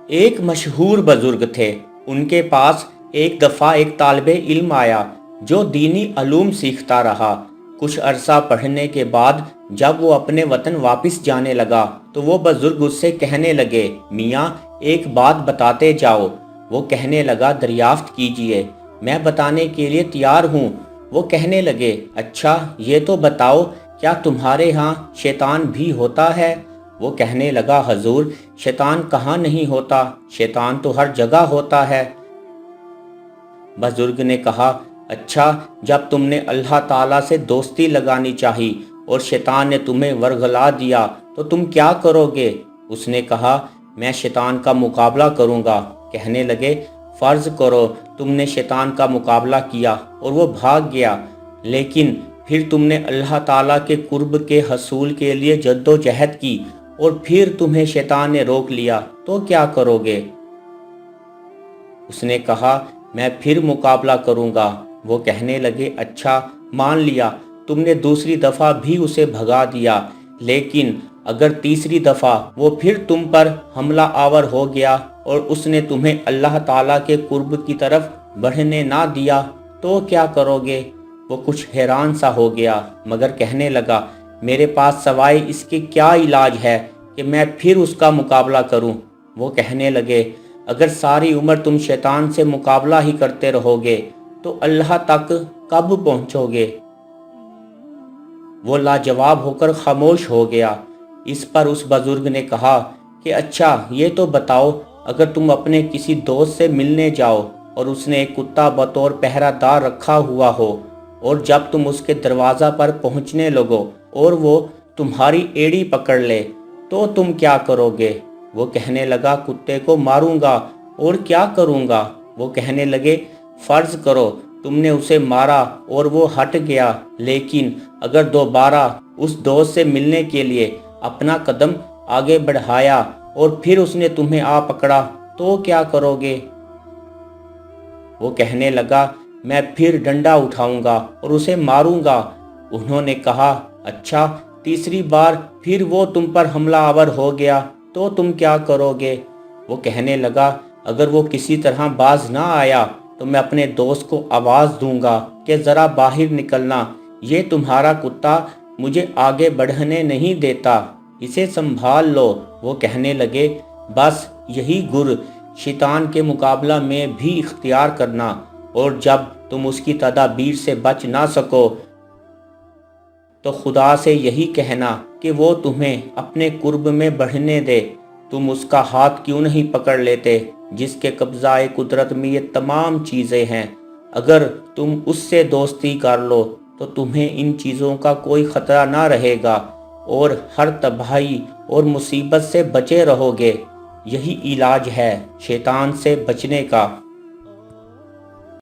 ایک مشہور بزرگ تھے۔ ان کے پاس ایک دفعہ ایک طالب علم آیا جو دینی علوم سیکھتا رہا۔ کچھ عرصہ پڑھنے کے بعد جب وہ اپنے وطن واپس جانے لگا تو وہ بزرگ اس سے کہنے لگے، میاں ایک بات بتاتے جاؤ۔ وہ کہنے لگا، دریافت کیجئے، میں بتانے کے لیے تیار ہوں۔ وہ کہنے لگے، اچھا یہ تو بتاؤ، کیا تمہارے ہاں شیطان بھی ہوتا ہے؟ وہ کہنے لگا، حضور شیطان کہاں نہیں ہوتا، شیطان تو ہر جگہ ہوتا ہے۔ بزرگ نے کہا، اچھا جب تم نے اللہ تعالیٰ سے دوستی لگانی چاہی اور شیطان نے تمہیں ورغلا دیا تو تم کیا کرو گے؟ اس نے کہا، میں شیطان کا مقابلہ کروں گا۔ کہنے لگے، فرض کرو تم نے شیطان کا مقابلہ کیا اور وہ بھاگ گیا، لیکن پھر تم نے اللہ تعالیٰ کے قرب کے حصول کے لیے جد و جہد کی اور پھر تمہیں شیطان نے روک لیا تو کیا کرو گے؟ اس نے کہا، میں پھر مقابلہ کروں گا۔ وہ کہنے لگے، اچھا مان لیا، تم نے دوسری دفعہ بھی اسے بھگا دیا، لیکن اگر تیسری دفعہ وہ پھر تم پر حملہ آور ہو گیا اور اس نے تمہیں اللہ تعالیٰ کے قرب کی طرف بڑھنے نہ دیا تو کیا کرو گے؟ وہ کچھ حیران سا ہو گیا مگر کہنے لگا، میرے پاس سوائے اس کے کیا علاج ہے کہ میں پھر اس کا مقابلہ کروں؟ وہ کہنے لگے، اگر ساری عمر تم شیطان سے مقابلہ ہی کرتے رہو گے تو اللہ تک کب پہنچو گے؟ وہ لاجواب ہو کر خاموش ہو گیا۔ اس پر اس بزرگ نے کہا کہ اچھا یہ تو بتاؤ، اگر تم اپنے کسی دوست سے ملنے جاؤ اور اس نے ایک کتا بطور پہرہ دار رکھا ہوا ہو اور جب تم اس کے دروازہ پر پہنچنے لگو اور وہ تمہاری ایڑی پکڑ لے تو تم کیا کرو گے؟ وہ کہنے لگا، کتے کو ماروں گا اور کیا کروں گا؟ وہ کہنے لگے، فرض کرو تم نے اسے مارا اور وہ ہٹ گیا، لیکن اگر دوبارہ اس دوست سے ملنے کے لیے اپنا قدم آگے بڑھایا اور پھر اس نے تمہیں آ پکڑا تو کیا کرو گے؟ وہ کہنے لگا، میں پھر ڈنڈا اٹھاؤں گا اور اسے ماروں گا۔ انہوں نے کہا، اچھا تیسری بار پھر وہ تم پر حملہ آور ہو گیا تو تم کیا کرو گے؟ وہ کہنے لگا، اگر وہ کسی طرح باز نہ آیا تو میں اپنے دوست کو آواز دوں گا کہ ذرا باہر نکلنا، یہ تمہارا کتا مجھے آگے بڑھنے نہیں دیتا، اسے سنبھال لو۔ وہ کہنے لگے، بس یہی گر شیطان کے مقابلہ میں بھی اختیار کرنا، اور جب تم اس کی تدابیر سے بچ نہ سکو تو خدا سے یہی کہنا کہ وہ تمہیں اپنے قرب میں بڑھنے دے۔ تم اس کا ہاتھ کیوں نہیں پکڑ لیتے جس کے قبضہ قدرت میں یہ تمام چیزیں ہیں؟ اگر تم اس سے دوستی کر لو تو تمہیں ان چیزوں کا کوئی خطرہ نہ رہے گا اور ہر تباہی اور مصیبت سے بچے رہو گے۔ یہی علاج ہے شیطان سے بچنے کا۔